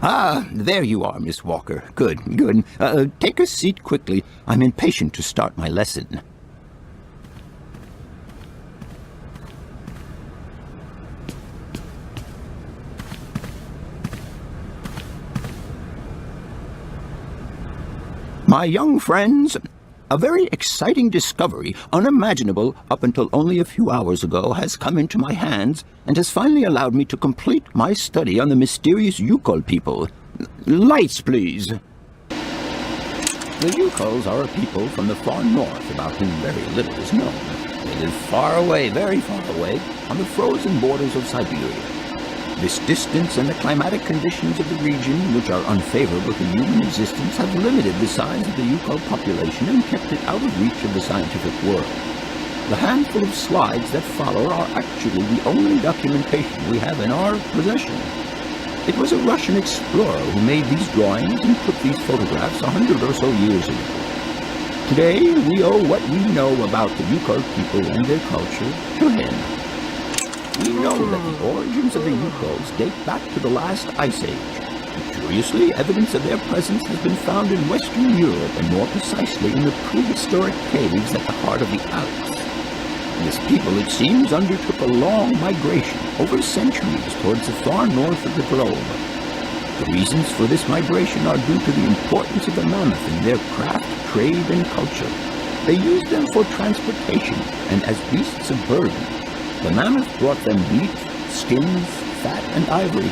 Ah, there you are, Miss Walker. Good, good. Take a seat quickly. I'm impatient to start my lesson. My young friends, a very exciting discovery, unimaginable up until only a few hours ago, has come into my hands and has finally allowed me to complete my study on the mysterious Youkol people. Lights, please. The Youkols are a people from the far north about whom very little is known. They live far away, very far away, on the frozen borders of Syberia. This distance and the climatic conditions of the region, which are unfavorable to human existence, have limited the size of the Youkol population and kept it out of reach of the scientific world. The handful of slides that follow are actually the only documentation we have in our possession. It was a Russian explorer who made these drawings and took these photographs 100 or so years ago. Today, we owe what we know about the Youkol people and their culture to him. We know that the origins of the Youkols date back to the last ice age. Curiously, evidence of their presence has been found in Western Europe, and more precisely in the prehistoric caves at the heart of the Alps. This people, it seems, undertook a long migration over centuries towards the far north of the globe. The reasons for this migration are due to the importance of the mammoth in their craft, trade, and culture. They used them for transportation and as beasts of burden. The mammoth brought them meat, skins, fat, and ivory.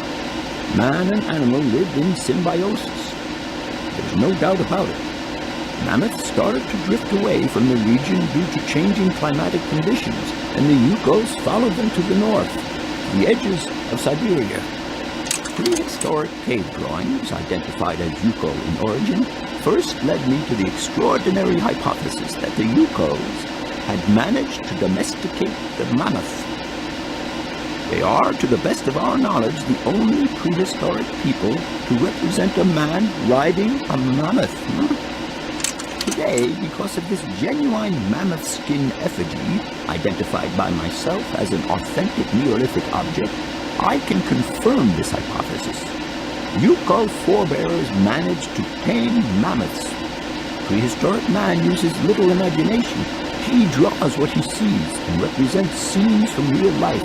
Man and animal lived in symbiosis. There's no doubt about it. Mammoths started to drift away from the region due to changing climatic conditions, and the Youkols followed them to the north, the edges of Syberia. Prehistoric cave drawings, identified as Youkol in origin, first led me to the extraordinary hypothesis that the Youkols had managed to domesticate the mammoth. They are, to the best of our knowledge, the only prehistoric people to represent a man riding a mammoth. Today, because of this genuine mammoth skin effigy, identified by myself as an authentic Neolithic object, I can confirm this hypothesis. Youkol forebears managed to tame mammoths. Prehistoric man uses little imagination. He draws what he sees and represents scenes from real life.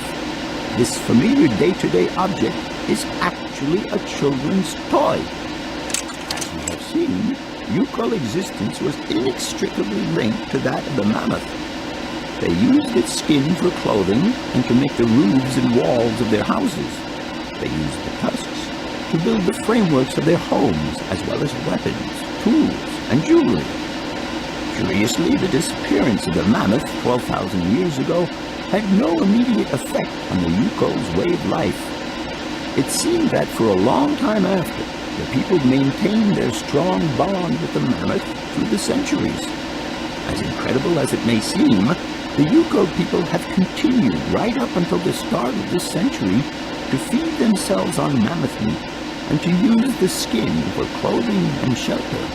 This familiar day-to-day object is actually a children's toy. As we have seen, Youkol existence was inextricably linked to that of the mammoth. They used its skin for clothing and to make the roofs and walls of their houses. They used the tusks to build the frameworks of their homes, as well as weapons, tools, and jewelry. Curiously, the disappearance of the mammoth 12,000 years ago had no immediate effect on the Youkol's way of life. It seemed that for a long time after, the people maintained their strong bond with the mammoth through the centuries. As incredible as it may seem, the Youkol people have continued right up until the start of this century to feed themselves on mammoth meat and to use the skin for clothing and shelter.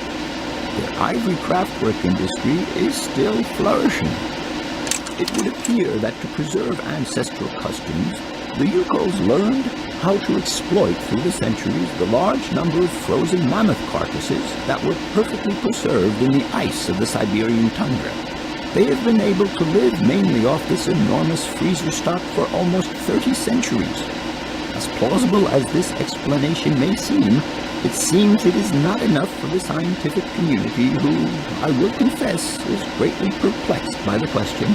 Their ivory craftwork industry is still flourishing. It would appear that to preserve ancestral customs, the Youkols learned how to exploit through the centuries the large number of frozen mammoth carcasses that were perfectly preserved in the ice of the Siberian tundra. They have been able to live mainly off this enormous freezer stock for almost 30 centuries. As plausible as this explanation may seem, it seems it is not enough for the scientific community who, I will confess, is greatly perplexed by the question.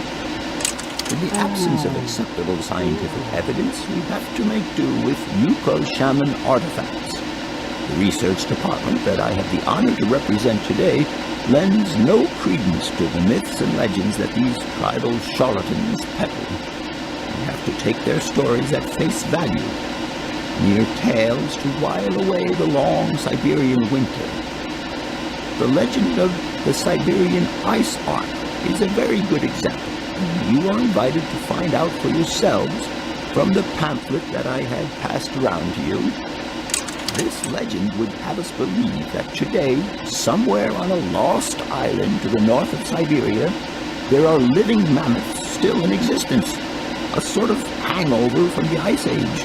In the absence of acceptable scientific evidence, we have to make do with Youkol shaman artifacts. The research department that I have the honor to represent today lends no credence to the myths and legends that these tribal charlatans peddle. We have to take their stories at face value, mere tales to while away the long Siberian winter. The legend of the Siberian ice ark is a very good example. You are invited to find out for yourselves from the pamphlet that I had passed around to you. This legend would have us believe that today, somewhere on a lost island to the north of Syberia, there are living mammoths still in existence, a sort of hangover from the Ice Age.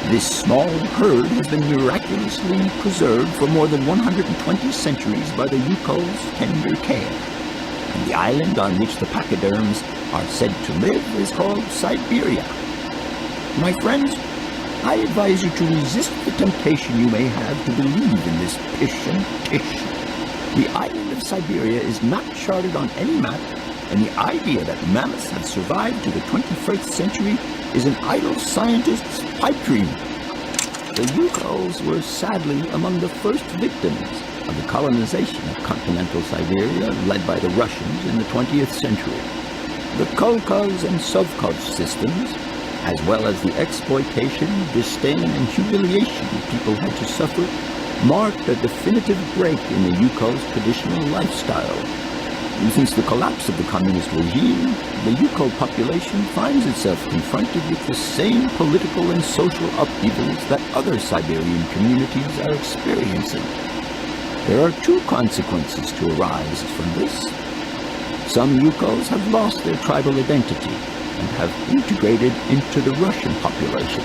This small herd has been miraculously preserved for more than 120 centuries by the Youkols' tender care. And the island on which the pachyderms are said to live is called Syberia. My friends, I advise you to resist the temptation you may have to believe in this pish and tish. The island of Syberia is not charted on any map, and the idea that mammoths have survived to the 21st century is an idle scientist's pipe dream. The Youkols were sadly among the first victims of the colonization of continental Syberia led by the Russians in the 20th century. The kolkhos and sovkhos systems, as well as the exploitation, disdain, and humiliation people had to suffer, marked a definitive break in the Youkols' traditional lifestyle. Since the collapse of the communist regime, the Youkol population finds itself confronted with the same political and social upheavals that other Siberian communities are experiencing. There are two consequences to arise from this. Some Youkols have lost their tribal identity and have integrated into the Russian population.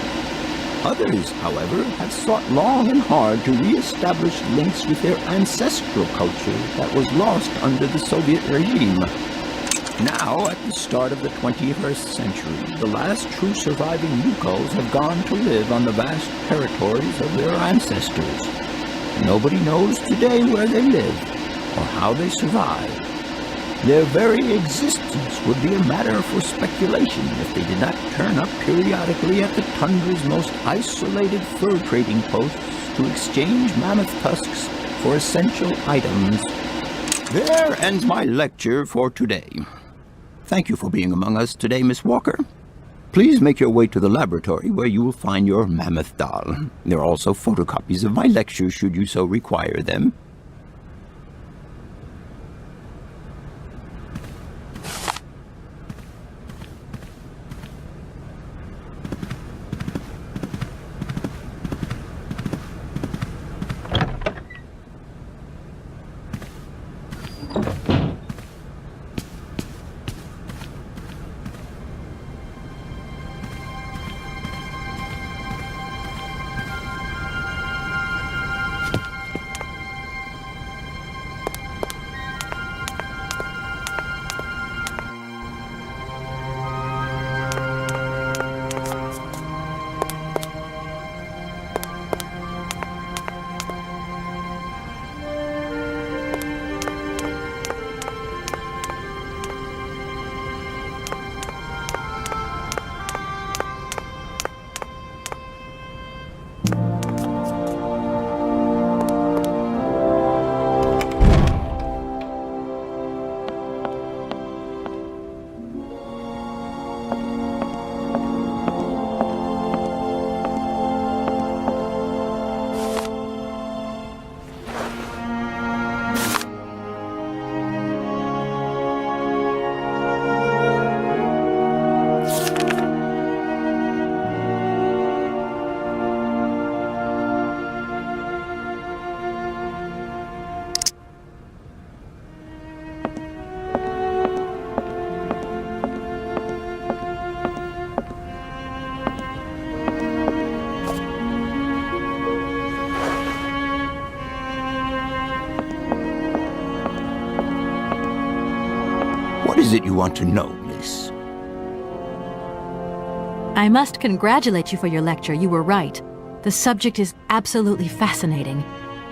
Others, however, have sought long and hard to re-establish links with their ancestral culture that was lost under the Soviet regime. Now, at the start of the 21st century, the last true surviving Youkols have gone to live on the vast territories of their ancestors. Nobody knows today where they live or how they survived. Their very existence would be a matter for speculation if they did not turn up periodically at the tundra's most isolated fur trading posts to exchange mammoth tusks for essential items. There ends my lecture for today. Thank you for being among us today, Miss Walker. Please make your way to the laboratory where you will find your mammoth doll. There are also photocopies of my lectures should you so require them. What is it you want to know, miss? I must congratulate you for your lecture. You were right. The subject is absolutely fascinating.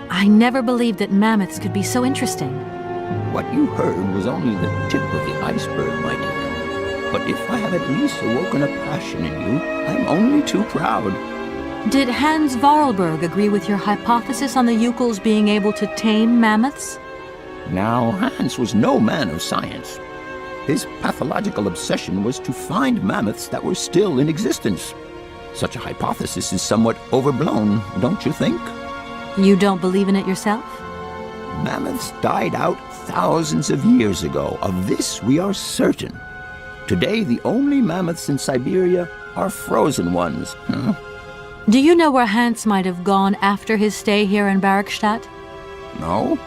I never believed that mammoths could be so interesting. What you heard was only the tip of the iceberg, my dear. But if I have at least awoken a passion in you, I'm only too proud. Did Hans Voralberg agree with your hypothesis on the Youkols being able to tame mammoths? Now, Hans was no man of science. His pathological obsession was to find mammoths that were still in existence. Such a hypothesis is somewhat overblown, don't you think? You don't believe in it yourself? Mammoths died out thousands of years ago. Of this we are certain. Today, the only mammoths in Syberia are frozen ones. Do you know where Hans might have gone after his stay here in Barrackstadt? No,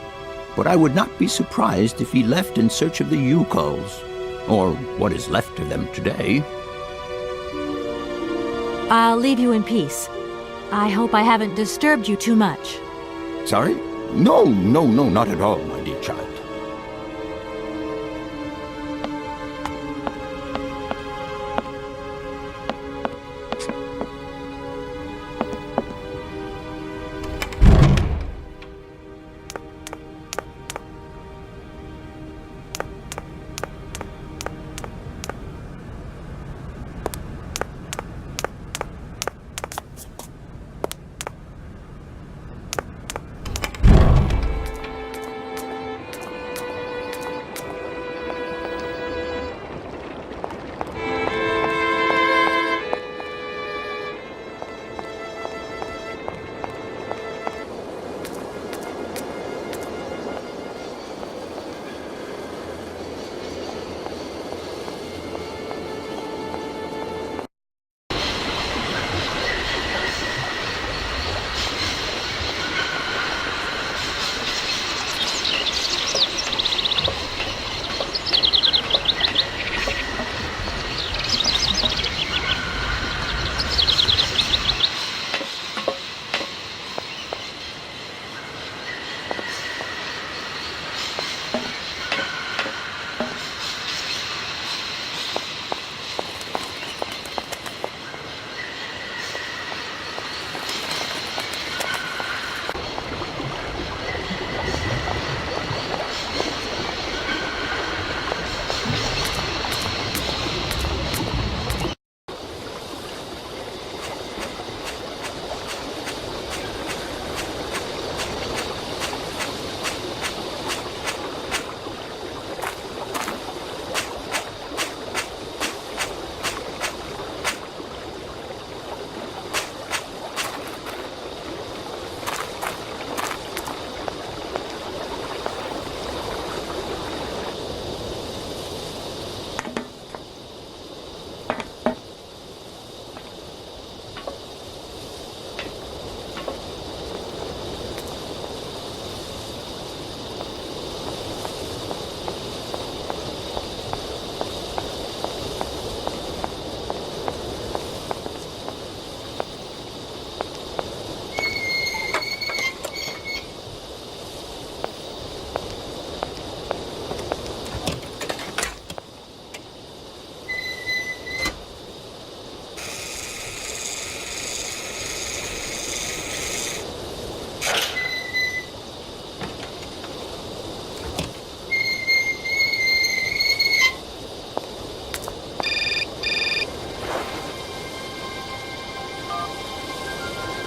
but I would not be surprised if he left in search of the Youkols, or what is left of them today. I'll leave you in peace. I hope I haven't disturbed you too much. Sorry? No, not at all, my dear child.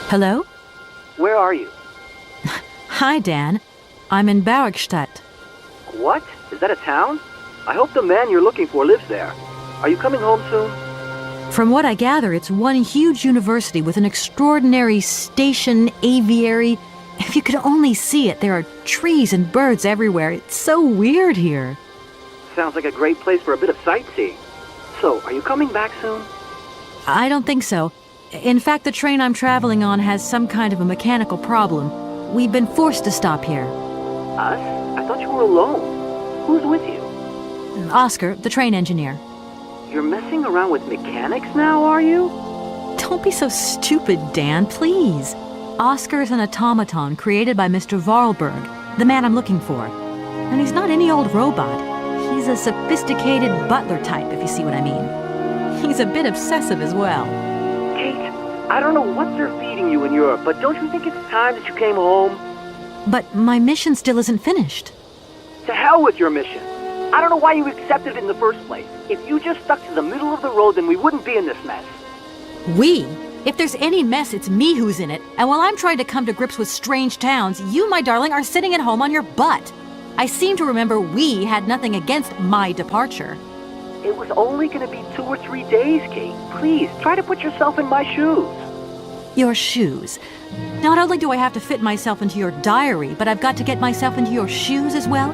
Hello? Where are you? Hi, Dan. I'm in Barrigstadt. What? Is that a town? I hope the man you're looking for lives there. Are you coming home soon? From what I gather, it's one huge university with an extraordinary station aviary. If you could only see it, there are trees and birds everywhere. It's so weird here. Sounds like a great place for a bit of sightseeing. So, are you coming back soon? I don't think so. In fact, the train I'm traveling on has some kind of a mechanical problem. We've been forced to stop here. Us? I thought you were alone. Who's with you? Oscar, the train engineer. You're messing around with mechanics now, are you? Don't be so stupid, Dan, please. Oscar is an automaton created by Mr. Voralberg, the man I'm looking for. And he's not any old robot. He's a sophisticated butler type, if you see what I mean. He's a bit obsessive as well. Kate, I don't know what they're feeding you in Europe, but don't you think it's time that you came home? But my mission still isn't finished. To hell with your mission. I don't know why you accepted it in the first place. If you just stuck to the middle of the road, then we wouldn't be in this mess. We? If there's any mess, it's me who's in it. And while I'm trying to come to grips with strange towns, you, my darling, are sitting at home on your butt. I seem to remember we had nothing against my departure. It was only going to be 2 or 3 days, Kate. Please, try to put yourself in my shoes. Your shoes. Not only do I have to fit myself into your diary, but I've got to get myself into your shoes as well?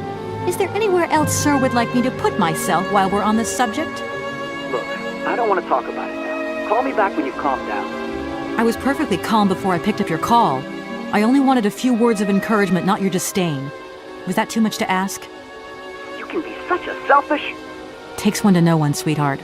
Is there anywhere else Sir would like me to put myself while we're on this subject? Look, I don't want to talk about it now. Call me back when you've calmed down. I was perfectly calm before I picked up your call. I only wanted a few words of encouragement, not your disdain. Was that too much to ask? You can be such a selfish... Takes one to know one, sweetheart.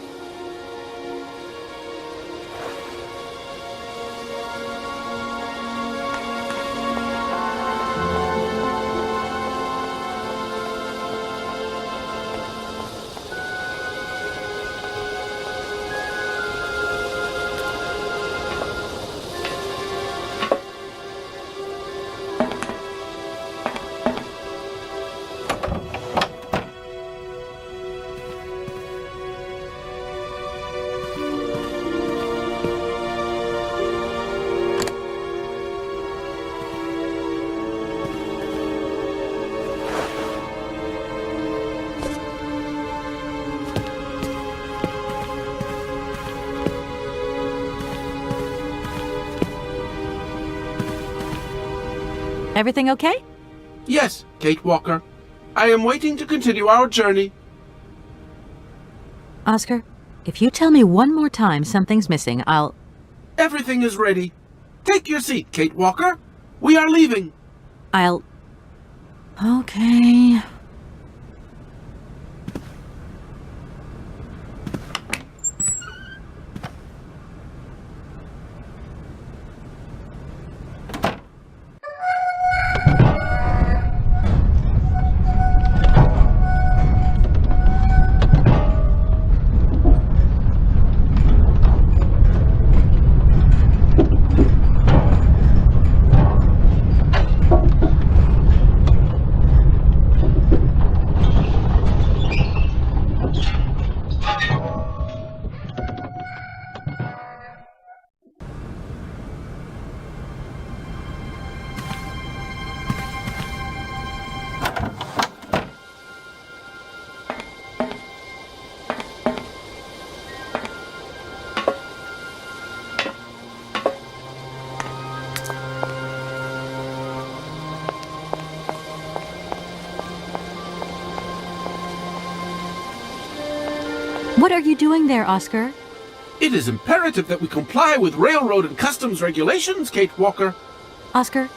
Everything okay? Yes, Kate Walker. I am waiting to continue our journey. Oscar, if you tell me one more time something's missing, I'll... Everything is ready. Take your seat, Kate Walker. We are leaving. I'll... Okay... What are you doing there, Oscar? It is imperative that we comply with railroad and customs regulations, Kate Walker. Oscar,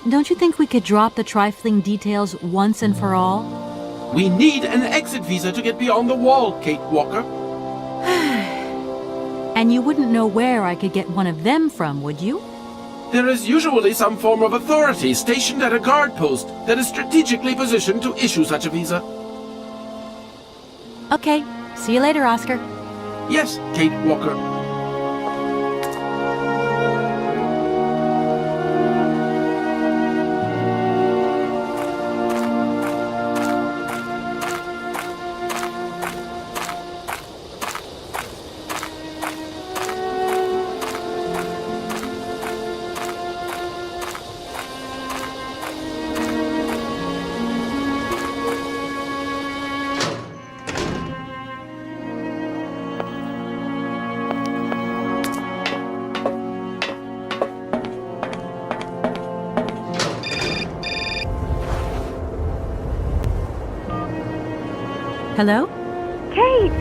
don't you think we could drop the trifling details once and for all? We need an exit visa to get beyond the wall, Kate Walker. And you wouldn't know where I could get one of them from, would you? There is usually some form of authority stationed at a guard post that is strategically positioned to issue such a visa. Okay, see you later, Oscar. Yes, Kate Walker. Hello? Kate!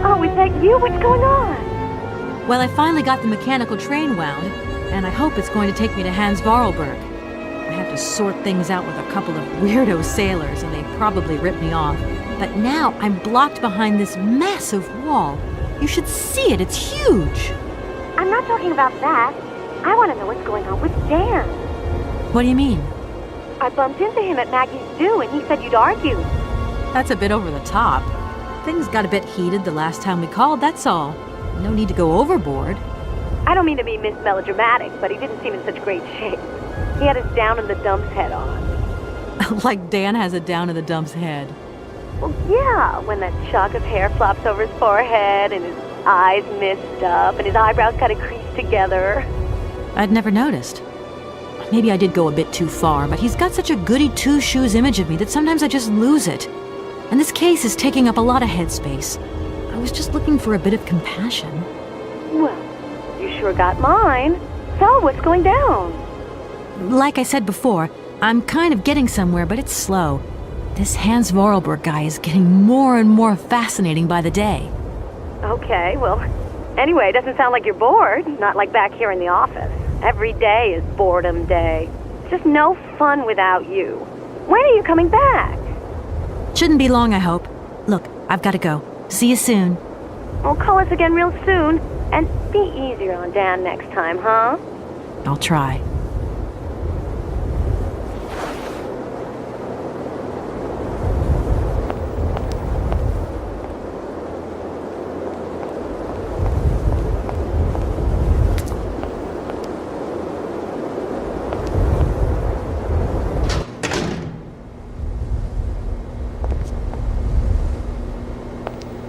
Oh, is that you? What's going on? Well, I finally got the mechanical train wound, and I hope it's going to take me to Voralberg. I have to sort things out with a couple of weirdo sailors, and they probably ripped me off. But now I'm blocked behind this massive wall. You should see it, it's huge! I'm not talking about that. I want to know what's going on with Dan. What do you mean? I bumped into him at Maggie's Zoo, and he said you'd argued. That's a bit over the top. Things got a bit heated the last time we called, that's all. No need to go overboard. I don't mean to be Miss Melodramatic, but he didn't seem in such great shape. He had his down-in-the-dumps head on. Like Dan has a down-in-the-dumps head. Well, yeah, when that shock of hair flops over his forehead, and his eyes mist up, and his eyebrows kind of crease together. I'd never noticed. Maybe I did go a bit too far, but he's got such a goody two-shoes image of me that sometimes I just lose it. And this case is taking up a lot of headspace. I was just looking for a bit of compassion. Well, you sure got mine. So, what's going down? Like I said before, I'm kind of getting somewhere, but it's slow. This Voralberg guy is getting more and more fascinating by the day. Okay, well, anyway, it doesn't sound like you're bored. Not like back here in the office. Every day is boredom day. Just no fun without you. When are you coming back? Shouldn't be long, I hope. Look, I've got to go. See you soon. Well, call us again real soon. And be easier on Dan next time, huh? I'll try.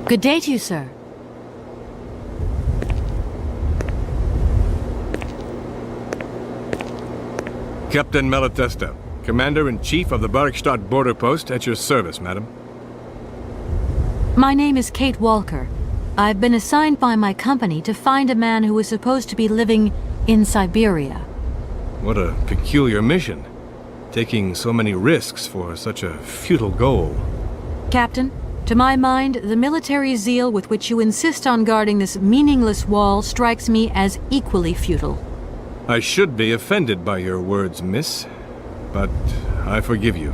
Good day to you, sir. Captain Malatesta, Commander-in-Chief of the Bergstadt Border Post, at your service, madam. My name is Kate Walker. I've been assigned by my company to find a man who is supposed to be living in Syberia. What a peculiar mission. taking so many risks for such a futile goal. Captain, to my mind, the military zeal with which you insist on guarding this meaningless wall strikes me as equally futile. I should be offended by your words, miss, but I forgive you,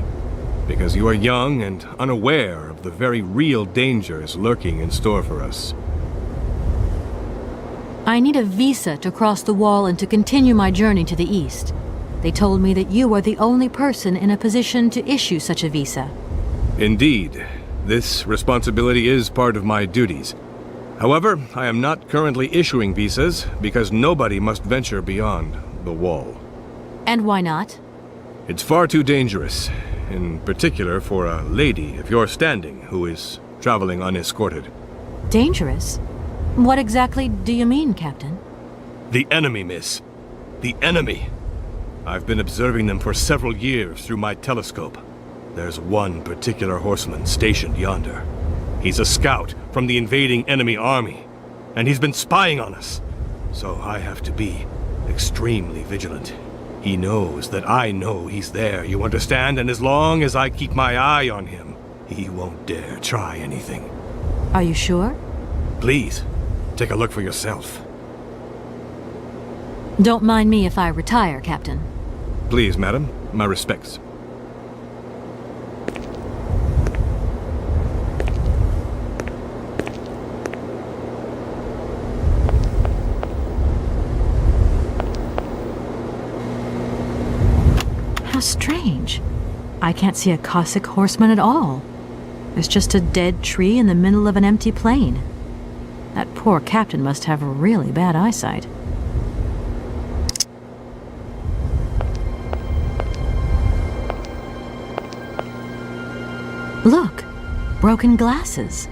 because you are young and unaware of the very real dangers lurking in store for us. I need a visa to cross the wall and to continue my journey to the east. They told me that you are the only person in a position to issue such a visa. Indeed, this responsibility is part of my duties. However, I am not currently issuing visas because nobody must venture beyond the wall. And why not? It's far too dangerous, in particular for a lady of your standing who is traveling unescorted. Dangerous? What exactly do you mean, Captain? The enemy, miss. The enemy. I've been observing them for several years through my telescope. There's one particular horseman stationed yonder. He's a scout from the invading enemy army, and he's been spying on us. So I have to be extremely vigilant. He knows that I know he's there, you understand? And as long as I keep my eye on him, he won't dare try anything. Are you sure? Please, take a look for yourself. Don't mind me if I retire, Captain. Please, madam. My respects. How strange. I can't see a Cossack horseman at all. There's just a dead tree in the middle of an empty plain. That poor captain must have really bad eyesight. Look, broken glasses.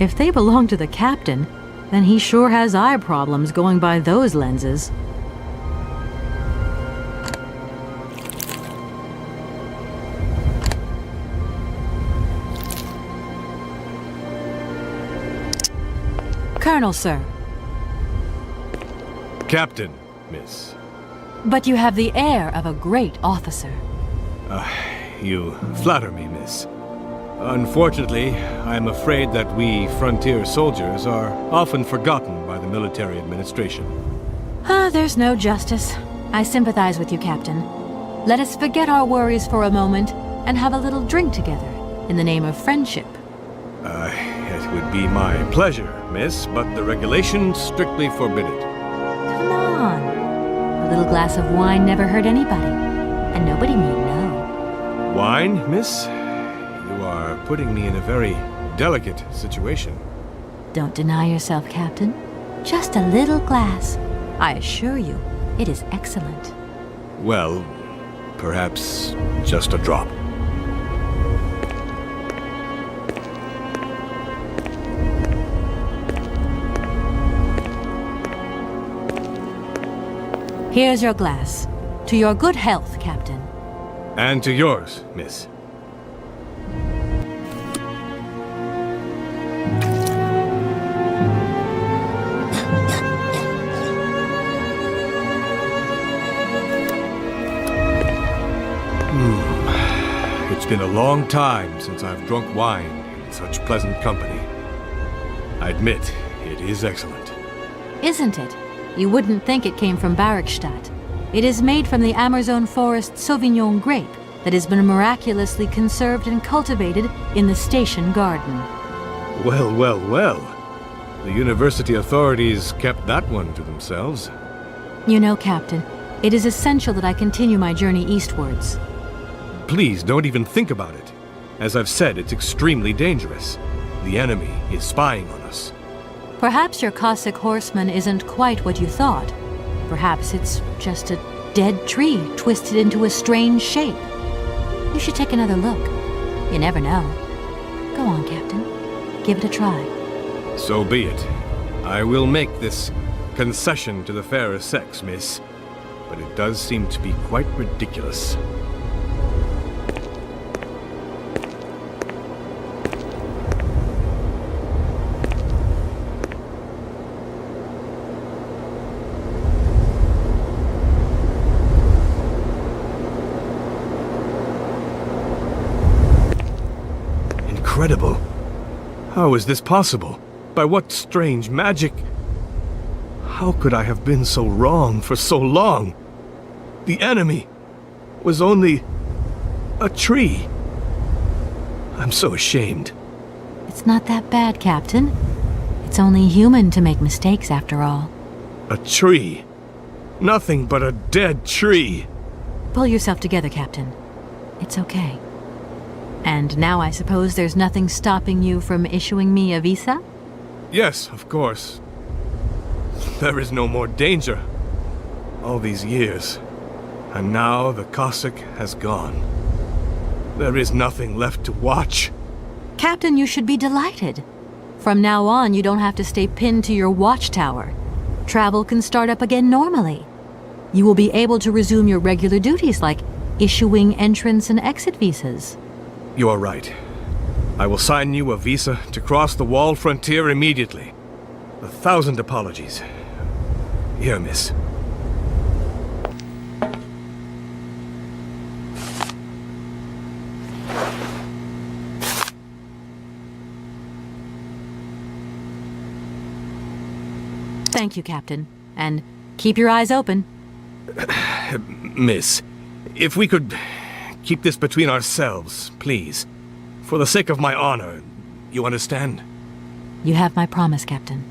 If they belong to the captain, then he sure has eye problems going by those lenses. Colonel, sir. Captain, miss. But you have the air of a great officer. You flatter me, miss. Unfortunately, I am afraid that we frontier soldiers are often forgotten by the military administration. There's no justice. I sympathize with you, Captain. Let us forget our worries for a moment and have a little drink together in the name of friendship. It would be my pleasure, miss, but the regulations strictly forbid it. Come on. A little glass of wine never hurt anybody, and nobody need know. Wine, miss? You are putting me in a very delicate situation. Don't deny yourself, Captain. Just a little glass. I assure you, it is excellent. Well, perhaps just a drop. Here's your glass. To your good health, Captain. And to yours, miss. It's been a long time since I've drunk wine in such pleasant company. I admit, it is excellent. Isn't it? You wouldn't think it came from Barrickstadt. It is made from the Amazon forest Sauvignon grape that has been miraculously conserved and cultivated in the station garden. Well, well, well. The university authorities kept that one to themselves. You know, Captain, it is essential that I continue my journey eastwards. Please don't even think about it. As I've said, it's extremely dangerous. The enemy is spying on us. Perhaps your Cossack horseman isn't quite what you thought. Perhaps it's just a dead tree twisted into a strange shape. You should take another look. You never know. Go on, Captain. Give it a try. So be it. I will make this concession to the fairer sex, miss. But it does seem to be quite ridiculous. incredible. How is this possible? By what strange magic? How could I have been so wrong for so long? The enemy was only a tree. I'm so ashamed. It's not that bad, Captain. It's only human to make mistakes, after all. A tree. Nothing but a dead tree. Pull yourself together, Captain. It's okay. And now I suppose there's nothing stopping you from issuing me a visa? Yes, of course. There is no more danger. All these years. And now the Cossack has gone. There is nothing left to watch. Captain, you should be delighted. From now on, you don't have to stay pinned to your watchtower. Travel can start up again normally. You will be able to resume your regular duties like issuing entrance and exit visas. You are right. I will sign you a visa to cross the wall frontier immediately. 1,000 apologies. Here, miss. Thank you, Captain. And keep your eyes open. Miss, if we could keep this between ourselves, please. For the sake of my honor, you understand? You have my promise, Captain.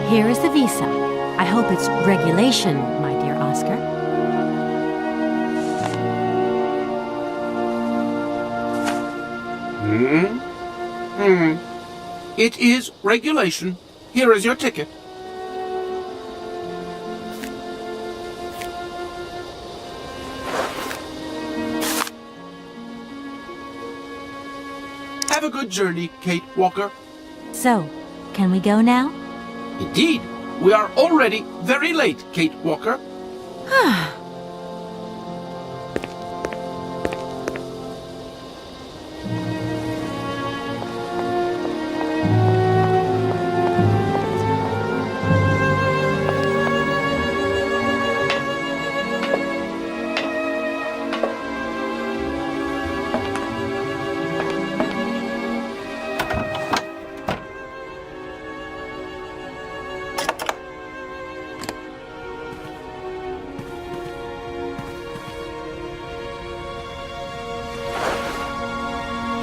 Here is the visa. I hope it's regulation, my dear Oscar. It is regulation. Here is your ticket. Have a good journey, Kate Walker. So, can we go now? Indeed, we are already very late, Kate Walker.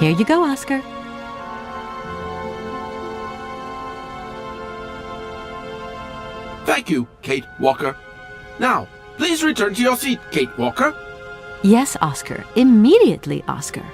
Here you go, Oscar. Thank you, Kate Walker. Now, please return to your seat, Kate Walker. Yes, Oscar. Immediately, Oscar.